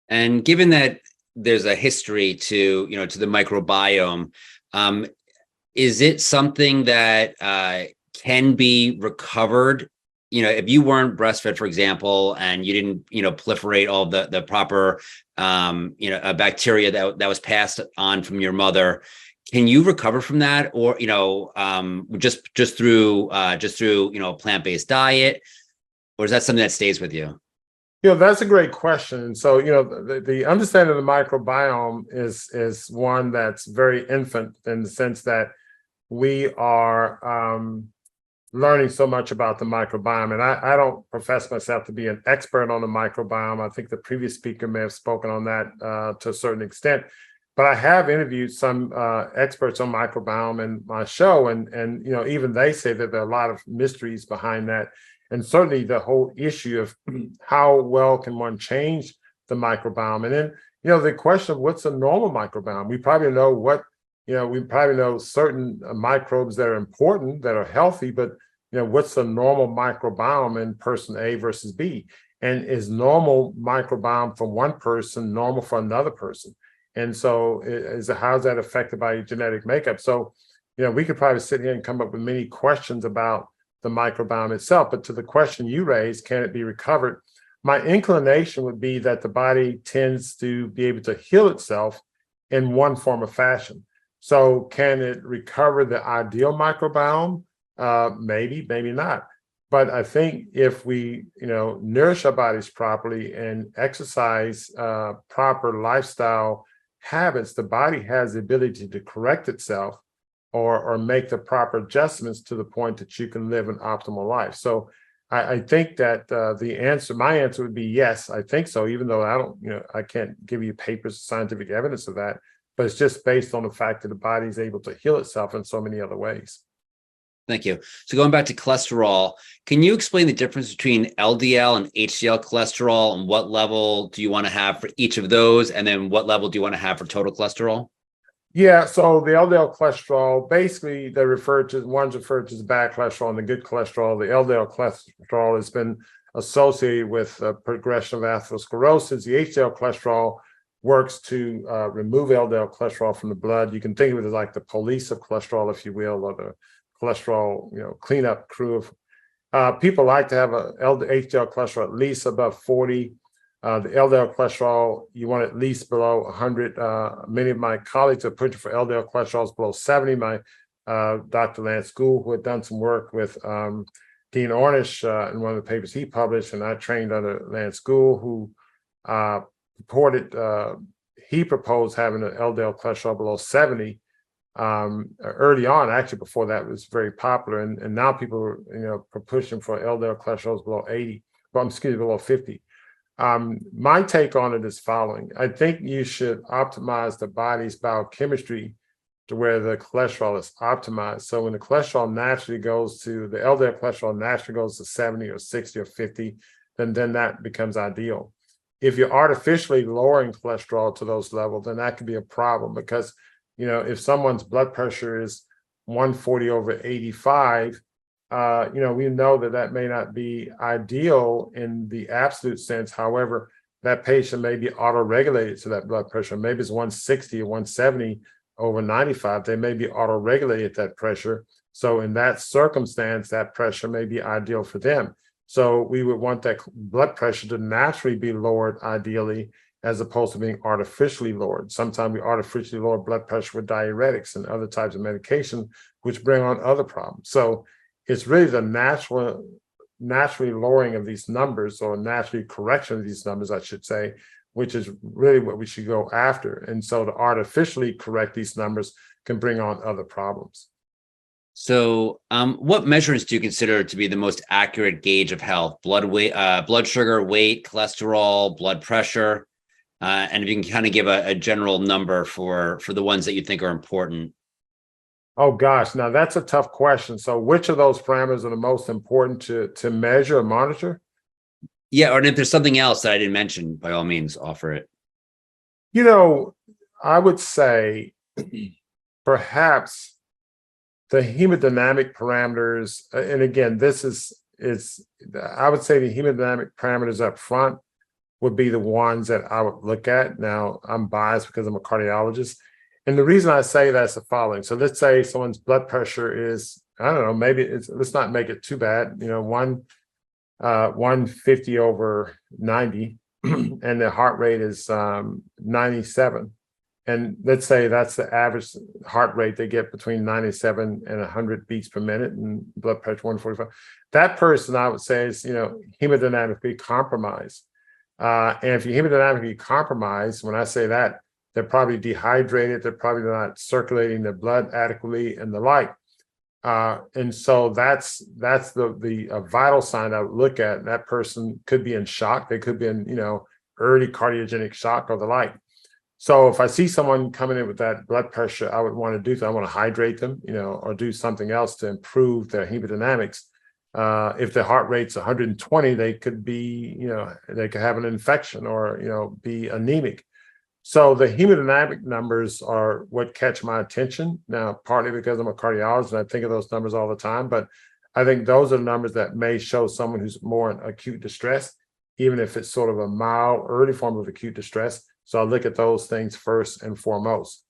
And given that there's a history to the microbiome, is it something that can be recovered? If you weren't breastfed, for example, and you didn't, proliferate all the proper, bacteria that was passed on from your mother, can you recover from that, or just through a plant-based diet, or is that something that stays with you? That's a great question. So, the understanding of the microbiome is one that's very infant in the sense that we are learning so much about the microbiome. And I don't profess myself to be an expert on the microbiome. I think the previous speaker may have spoken on that to a certain extent. But I have interviewed some experts on microbiome in my show, and even they say that there are a lot of mysteries behind that. And certainly the whole issue of how well can one change the microbiome. And then, the question of what's a normal microbiome. We probably know certain microbes that are important, that are healthy, but, what's a normal microbiome in person A versus B? And is normal microbiome for one person normal for another person? And so how's that affected by your genetic makeup? So, we could probably sit here and come up with many questions about the microbiome itself. But to the question you raised, can it be recovered? My inclination would be that the body tends to be able to heal itself in one form or fashion. So can it recover the ideal microbiome? Maybe, maybe not. But I think if we, nourish our bodies properly and exercise proper lifestyle habits, the body has the ability to correct itself or make the proper adjustments to the point that you can live an optimal life. So I think that my answer would be yes, I think so, even though I can't give you papers, scientific evidence of that, but it's just based on the fact that the body is able to heal itself in so many other ways. Thank you. So going back to cholesterol, can you explain the difference between LDL and HDL cholesterol, and what level do you want to have for each of those? And then what level do you want to have for total cholesterol? Yeah, so the LDL cholesterol, basically one's referred to as bad cholesterol and the good cholesterol. The LDL cholesterol has been associated with progression of atherosclerosis. The HDL cholesterol works to remove LDL cholesterol from the blood. You can think of it as like the police of cholesterol, if you will, or the cholesterol, cleanup crew. People like to have a HDL cholesterol at least above 40. The LDL cholesterol, you want at least below 100. Many of my colleagues are pushing for LDL cholesterol below 70. My Dr. Lance Gould, who had done some work with Dean Ornish in one of the papers he published, and I trained under Lance Gould, who he proposed having an LDL cholesterol below 70 early on. Actually, before that was very popular, and now people are pushing for LDL cholesterol below 80. Well, below 50. My take on it is following. I think you should optimize the body's biochemistry to where the cholesterol is optimized. So when the LDL cholesterol naturally goes to 70 or 60 or 50, then that becomes ideal. If you're artificially lowering cholesterol to those levels, then that could be a problem, because, if someone's blood pressure is 140/85, we know that may not be ideal in the absolute sense. However, that patient may be auto-regulated to that blood pressure. Maybe it's 160 or 170/95. They may be auto-regulated at that pressure. So in that circumstance, that pressure may be ideal for them. So we would want that blood pressure to naturally be lowered, ideally, as opposed to being artificially lowered. Sometimes we artificially lower blood pressure with diuretics and other types of medication, which bring on other problems. So it's really the naturally lowering of these numbers, or naturally correction of these numbers, I should say, which is really what we should go after. And so to artificially correct these numbers can bring on other problems. So what measurements do you consider to be the most accurate gauge of health? Blood weight, blood sugar, weight, cholesterol, blood pressure? And if you can kind of give a general number for the ones that you think are important. Oh gosh, now that's a tough question. So which of those parameters are the most important to measure or monitor? Yeah, or if there's something else that I didn't mention, by all means, offer it. I would say perhaps the hemodynamic parameters, and again, this is I would say the hemodynamic parameters up front would be the ones that I would look at. Now, I'm biased because I'm a cardiologist. And the reason I say that's the following. So let's say someone's blood pressure is, I don't know, let's not make it too bad, 150 over 90, and the heart rate is 97. And let's say that's the average heart rate they get between 97 and 100 beats per minute, and blood pressure 145. That person, I would say, is hemodynamically compromised. And if you're hemodynamically compromised, when I say that, they're probably dehydrated, they're probably not circulating their blood adequately and the like. And so that's the vital sign I would look at. And that person could be in shock. They could be in, early cardiogenic shock or the like. So if I see someone coming in with that blood pressure, I would want to do that. I want to hydrate them, or do something else to improve their hemodynamics. If the heart rate's 120, they could be, they could have an infection or, be anemic. So the hemodynamic numbers are what catch my attention. Now, partly because I'm a cardiologist and I think of those numbers all the time, but I think those are numbers that may show someone who's more in acute distress, even if it's sort of a mild, early form of acute distress. So I look at those things first and foremost.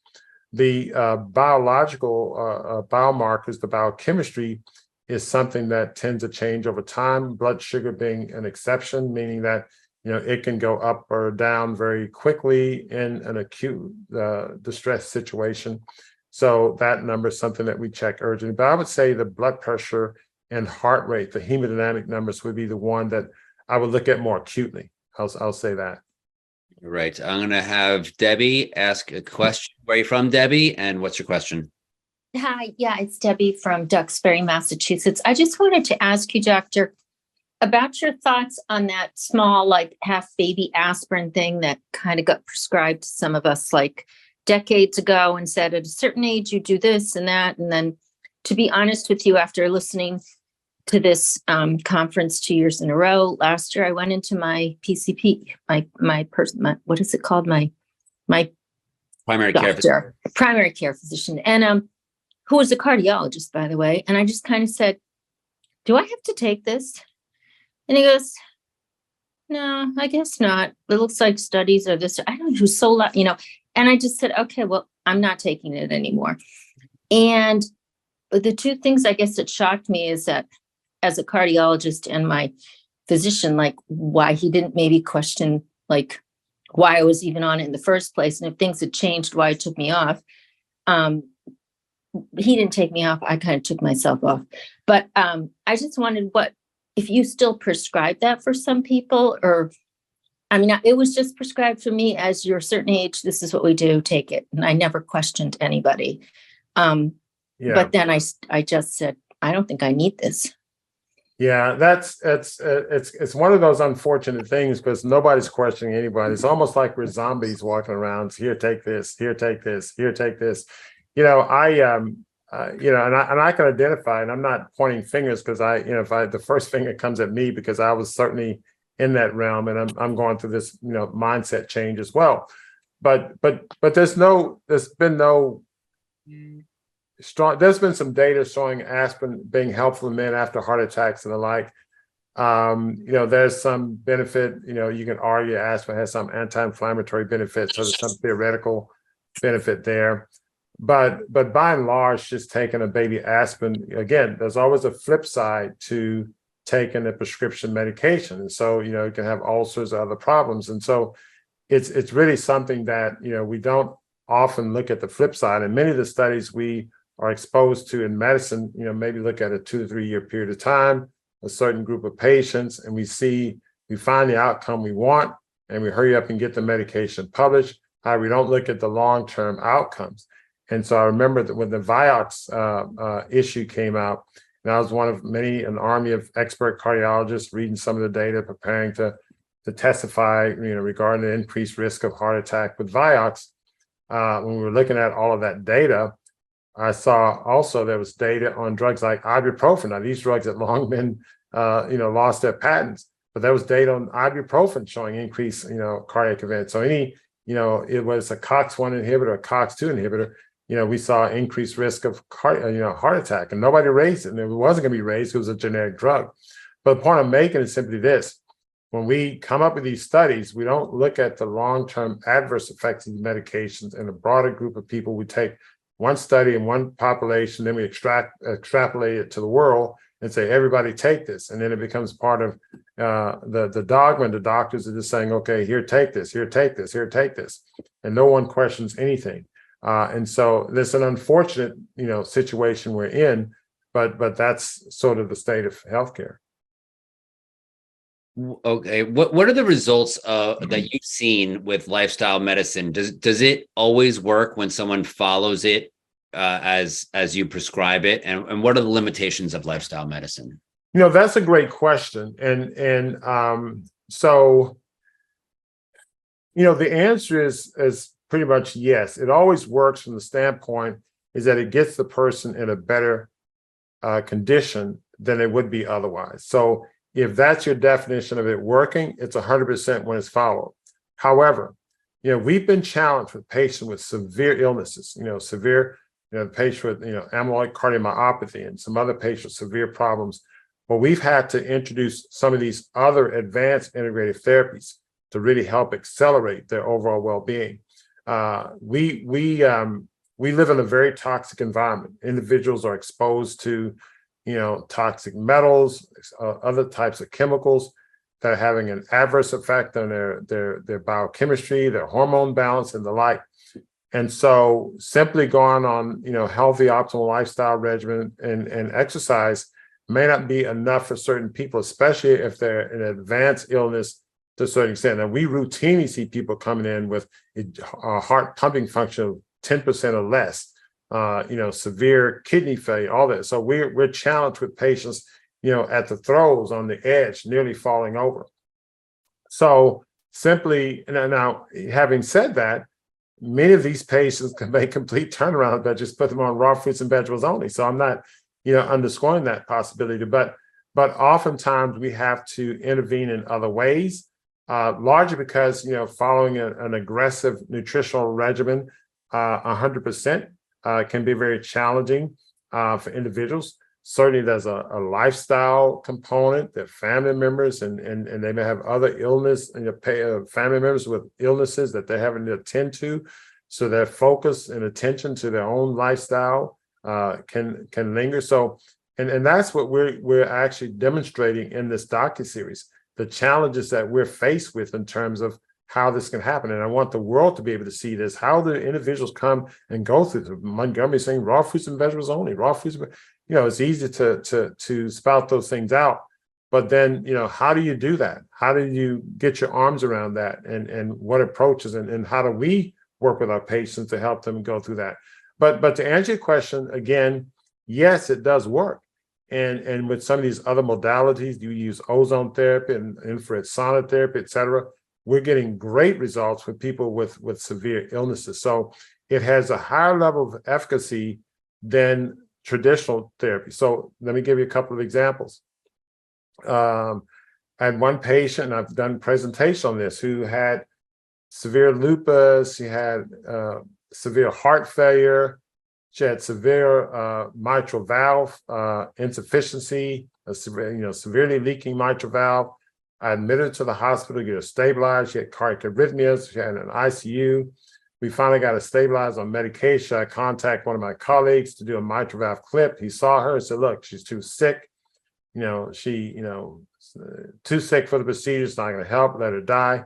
The biological biomarkers, the biochemistry, is something that tends to change over time. Blood sugar being an exception, meaning that it can go up or down very quickly in an acute distress situation. So that number is something that we check urgently. But I would say the blood pressure and heart rate, the hemodynamic numbers, would be the one that I would look at more acutely. I'll say that. Right. I'm going to have Debbie ask a question. Where are you from, Debbie? And what's your question? Hi. Yeah, it's Debbie from Duxbury, Massachusetts. I just wanted to ask you, Doctor, about your thoughts on that small, like half baby aspirin thing that kind of got prescribed to some of us like decades ago and said at a certain age, you do this and that. And then, to be honest with you, after listening to this conference 2 years in a row, last year I went into my PCP, my what is it called? My primary doctor, primary care physician, and who was a cardiologist, by the way. And I just kind of said, do I have to take this? And he goes, no, I guess not. It looks like studies are this. I don't know, so loud, And I just said, okay, well, I'm not taking it anymore. And the two things I guess that shocked me is that as a cardiologist and my physician, like why he didn't maybe question like why I was even on it in the first place. And if things had changed, why it took me off. He didn't take me off. I kind of took myself off. But I just wondered if you still prescribe that for some people, or, it was just prescribed for me as you're a certain age, this is what we do, take it. And I never questioned anybody. But then I just said, I don't think I need this. Yeah, it's one of those unfortunate things because nobody's questioning anybody. It's almost like we're zombies walking around. Here, take this. Here, take this. Here, take this. And I can identify, and I'm not pointing fingers because the first finger comes at me because I was certainly in that realm, and I'm going through this mindset change as well. But there's been some data showing aspirin being helpful in men after heart attacks and the like. There's some benefit. You can argue aspirin has some anti-inflammatory benefits, so there's some theoretical benefit there. But by and large, just taking a baby aspirin, again, there's always a flip side to taking a prescription medication. And so, you can have ulcers or other problems. And so it's really something that, we don't often look at the flip side. And many of the studies we are exposed to in medicine, maybe look at a 2 to 3 year period of time, a certain group of patients, and we find the outcome we want, and we hurry up and get the medication published. However, we don't look at the long-term outcomes. And so I remember that when the Vioxx issue came out, and I was one of an army of expert cardiologists reading some of the data, preparing to testify, regarding the increased risk of heart attack with Vioxx. When we were looking at all of that data, I saw also there was data on drugs like ibuprofen. Now, these drugs had long been, lost their patents, but there was data on ibuprofen showing increased, cardiac events. So it was a COX-1 inhibitor, a COX-2 inhibitor. We saw increased risk of heart attack, and nobody raised it, and it wasn't going to be raised. It was a generic drug. But the point I'm making is simply this: when we come up with these studies, we don't look at the long-term adverse effects of these medications in a broader group of people. We take one study in one population, then we extrapolate it to the world and say, everybody take this. And then it becomes part of the dogma. And the doctors are just saying, okay, here, take this, here, take this, here, take this. And no one questions anything. And so there's an unfortunate, situation we're in, but that's sort of the state of healthcare. Okay, what are the results that you've seen with lifestyle medicine? Does it always work when someone follows it as you prescribe it? And what are the limitations of lifestyle medicine? That's a great question. And so the answer is pretty much yes. It always works from the standpoint is that it gets the person in a better condition than it would be otherwise. So if that's your definition of it working, it's 100% when it's followed. However, we've been challenged with patients with severe illnesses, severe, patient with, amyloid cardiomyopathy and some other patients with severe problems. But we've had to introduce some of these other advanced integrative therapies to really help accelerate their overall well-being. We live in a very toxic environment. Individuals are exposed to toxic metals, other types of chemicals that are having an adverse effect on their biochemistry, their hormone balance, and the like. And so simply going on, healthy, optimal lifestyle regimen and exercise may not be enough for certain people, especially if they're an advanced illness to a certain extent. And we routinely see people coming in with a heart pumping function of 10% or less. Severe kidney failure, all that. So we're challenged with patients, at the throes, on the edge, nearly falling over. So simply, now having said that, many of these patients can make complete turnaround by just put them on raw fruits and vegetables only. So I'm not, underscoring that possibility, but oftentimes we have to intervene in other ways, largely because, following an aggressive nutritional regimen, 100%. Can be very challenging for individuals. Certainly, there's a lifestyle component. Their family members and they may have other illness and family members with illnesses that they're having to attend to. So their focus and attention to their own lifestyle can linger. So and that's what we're actually demonstrating in this docuseries, the challenges that we're faced with in terms of how this can happen. And I want the world to be able to see this, how the individuals come and go through this. Montgomery saying raw fruits and vegetables only, raw fruits. It's easy to spout those things out. But then, how do you do that? How do you get your arms around that? And what approaches and how do we work with our patients to help them go through that? But to answer your question, again, yes, it does work. And with some of these other modalities, you use ozone therapy and infrared sauna therapy, et cetera. We're getting great results for people with severe illnesses. So it has a higher level of efficacy than traditional therapy. So let me give you a couple of examples. I had one patient, and I've done a presentation on this, who had severe lupus. She had severe heart failure. She had severe mitral valve insufficiency, severely leaking mitral valve. I admitted her to the hospital to get her stabilized. She had cardiac arrhythmias. She had an ICU. We finally got her stabilized on medication. I contacted one of my colleagues to do a mitral valve clip. He saw her and said, look, she's too sick. Too sick for the procedure. It's not going to help. Let her die.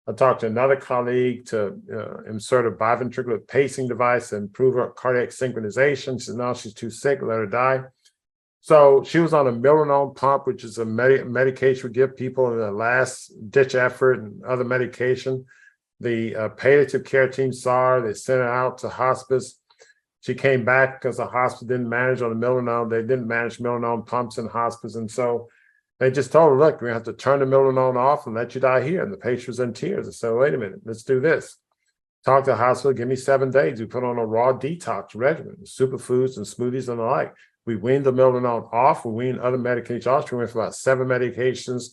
I talked to another colleague to insert a biventricular pacing device and improve her cardiac synchronization. She said, no, she's too sick. Let her die. So she was on a milrinone pump, which is a medication we give people in the last ditch effort, and other medication. The palliative care team saw her. They sent her out to hospice. She came back because the hospital didn't manage on the milrinone. They didn't manage milrinone pumps in hospice. And so they just told her, look, we're going to have to turn the milrinone off and let you die here. And the patient was in tears. I said, wait a minute, let's do this. Talk to the hospital, give me 7 days. We put on a raw detox regimen, superfoods and smoothies and the like. We weaned the milrinone off. We weaned other medications off. We went for about 7 medications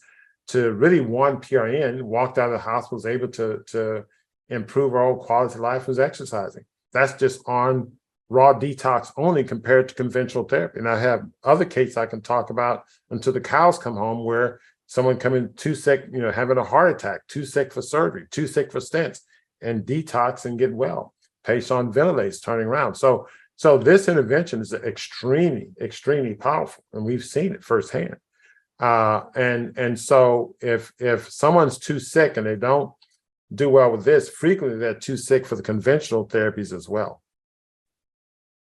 to really 1 PRN. Walked out of the hospital, was able to improve our own quality of life, was exercising. That's just on raw detox only compared to conventional therapy. And I have other cases I can talk about until the cows come home, where someone coming too sick, having a heart attack, too sick for surgery, too sick for stents, and detox and get well. Patient on ventilators turning around. So this intervention is extremely, extremely powerful, and we've seen it firsthand. And so if someone's too sick and they don't do well with this, frequently they're too sick for the conventional therapies as well.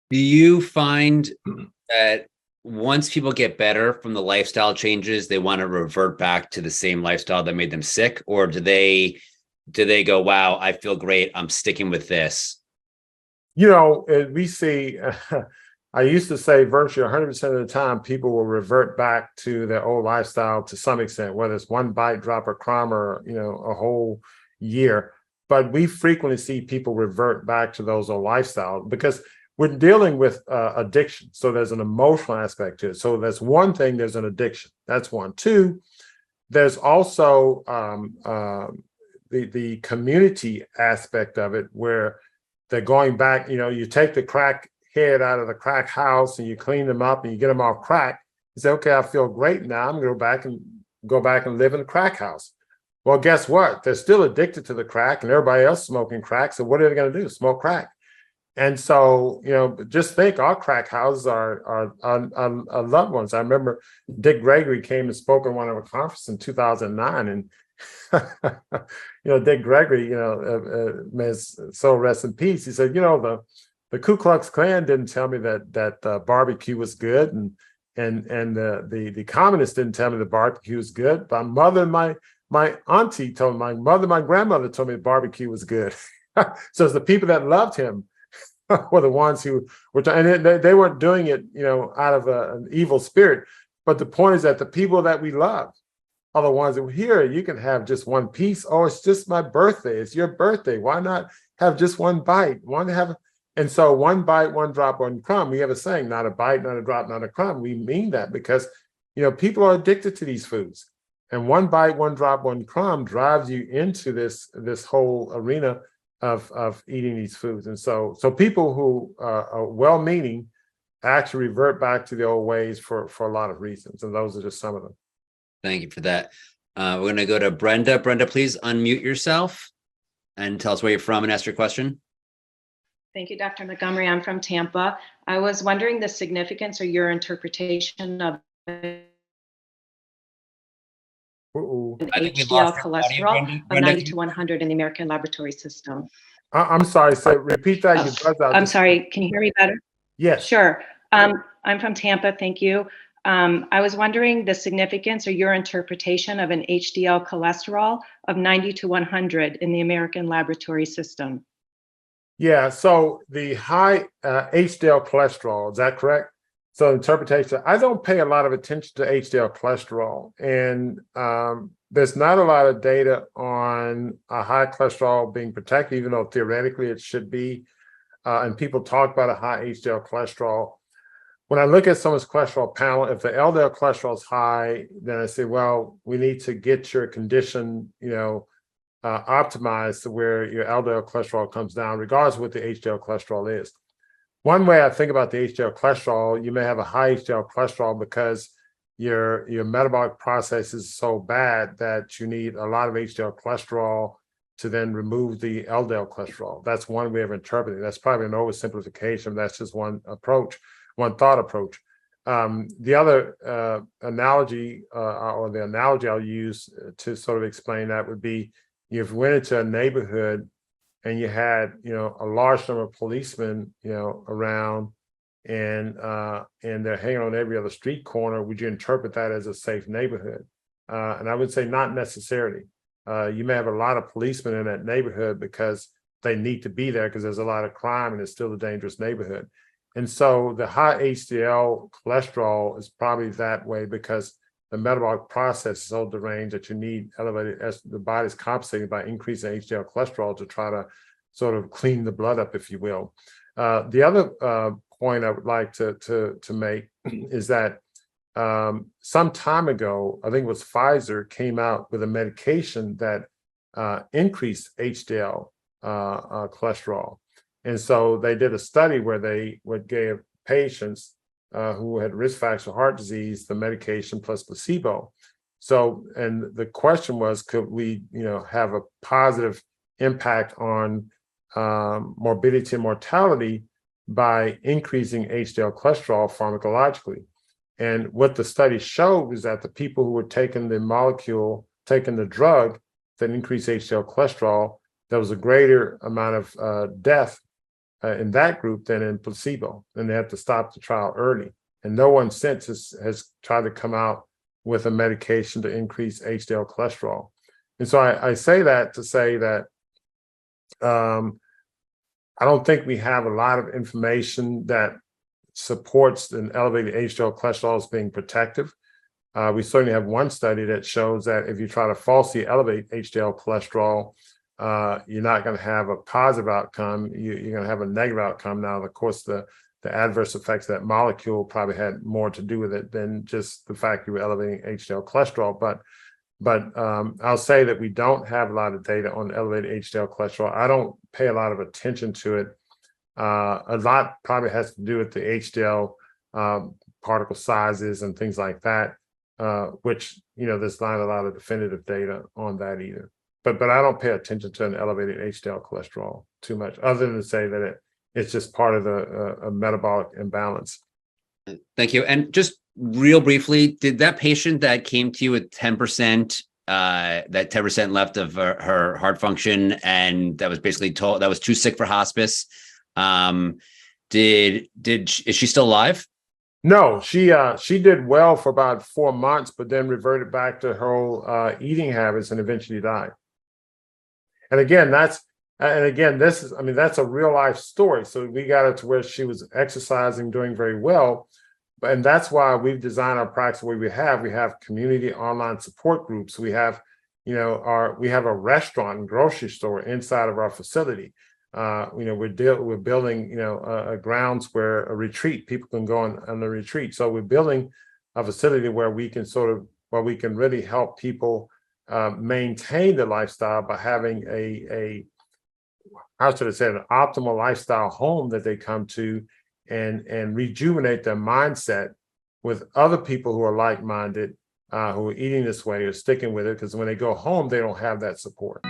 Do you find that once people get better from the lifestyle changes, they want to revert back to the same lifestyle that made them sick? Or do they go, wow, I feel great, I'm sticking with this? We see, I used to say virtually 100% of the time, people will revert back to their old lifestyle to some extent, whether it's one bite, drop, or crumb, or, a whole year. But we frequently see people revert back to those old lifestyles because we're dealing with addiction. So there's an emotional aspect to it. So that's one thing, there's an addiction. That's one. Two, there's also the community aspect of it where they're going back, you take the crack head out of the crack house and you clean them up and you get them off crack. You say, okay, I feel great now. I'm going to go back and live in the crack house. Well, guess what? They're still addicted to the crack and everybody else smoking crack. So what are they going to do? Smoke crack. And so, just think our crack houses are loved ones. I remember Dick Gregory came and spoke at one of our conferences in 2009. And, Dick Gregory, may his soul rest in peace. He said, the Ku Klux Klan didn't tell me that barbecue was good. And the communists didn't tell me the barbecue was good. My mother and my auntie told me, my mother, my grandmother told me the barbecue was good. So it's the people that loved him were the ones who were, and they weren't doing it, out of an evil spirit. But the point is that the people that we love are the ones that were here. You can have just one piece. Oh, it's just my birthday. It's your birthday. Why not have just one bite? And so one bite, one drop, one crumb. We have a saying, not a bite, not a drop, not a crumb. We mean that because, people are addicted to these foods. And one bite, one drop, one crumb drives you into this whole arena of eating these foods. And so people who are well-meaning actually revert back to the old ways for a lot of reasons. And those are just some of them. Thank you for that. We're going to go to Brenda. Brenda, please unmute yourself and tell us where you're from and ask your question. Thank you, Dr. Montgomery. I'm from Tampa. I was wondering the significance or your interpretation of HDL cholesterol of 90 to 100 in the American laboratory system. I'm sorry, so repeat that. I'm sorry, can you hear me better? Yes. Sure. I'm from Tampa, thank you. I was wondering the significance or your interpretation of an HDL cholesterol of 90 to 100 in the American laboratory system. Yeah, so the high HDL cholesterol, is that correct? So interpretation, I don't pay a lot of attention to HDL cholesterol, and there's not a lot of data on a high cholesterol being protected, even though theoretically it should be. And people talk about a high HDL cholesterol. When I look at someone's cholesterol panel, if the LDL cholesterol is high, then I say, well, we need to get your condition, optimized to where your LDL cholesterol comes down, regardless of what the HDL cholesterol is. One way I think about the HDL cholesterol, you may have a high HDL cholesterol because your metabolic process is so bad that you need a lot of HDL cholesterol to then remove the LDL cholesterol. That's one way of interpreting. That's probably an oversimplification. That's just one approach, one thought approach. The other analogy or the analogy I'll use to sort of explain that would be, if you went into a neighborhood and you had, a large number of policemen, around, and they're hanging on every other street corner, would you interpret that as a safe neighborhood? And I would say not necessarily. You may have a lot of policemen in that neighborhood because they need to be there because there's a lot of crime and it's still a dangerous neighborhood. And so the high HDL cholesterol is probably that way because the metabolic process is so deranged that you need elevated, as the body's compensating by increasing HDL cholesterol to try to sort of clean the blood up, if you will. The other point I would like to make is that some time ago, I think it was Pfizer, came out with a medication that increased HDL cholesterol. And so they did a study where they would give patients who had risk factors for heart disease the medication plus placebo. So, and the question was, could we, have a positive impact on morbidity and mortality by increasing HDL cholesterol pharmacologically? And what the study showed is that the people who were taking the drug that increased HDL cholesterol, there was a greater amount of death in that group than in placebo, and they had to stop the trial early. And no one since has tried to come out with a medication to increase HDL cholesterol. And so I say that to say that I don't think we have a lot of information that supports an elevated HDL cholesterol as being protective. We certainly have one study that shows that if you try to falsely elevate HDL cholesterol, you're not going to have a positive outcome. You're going to have a negative outcome. Now, of course, the adverse effects of that molecule probably had more to do with it than just the fact you were elevating HDL cholesterol. But I'll say that we don't have a lot of data on elevated HDL cholesterol. I don't pay a lot of attention to it. A lot probably has to do with the HDL particle sizes and things like that, which, there's not a lot of definitive data on that either. But I don't pay attention to an elevated HDL cholesterol too much, other than to say that it's just part of a metabolic imbalance. Thank you. And just real briefly, did that patient that came to you with 10%, that 10% left of her heart function, and that was basically told that was too sick for hospice, is she still alive? No, she did well for about 4 months, but then reverted back to her eating habits and eventually died. And again, that's a real life story. So we got her to where she was exercising, doing very well. And that's why we've designed our practice the way we have community online support groups. We have, we have a restaurant and grocery store inside of our facility. We're building, a grounds where a retreat, people can go on the retreat. So we're building a facility where we can really help people maintain the lifestyle by having an optimal lifestyle home that they come to and rejuvenate their mindset with other people who are like-minded, who are eating this way or sticking with it, because when they go home, they don't have that support.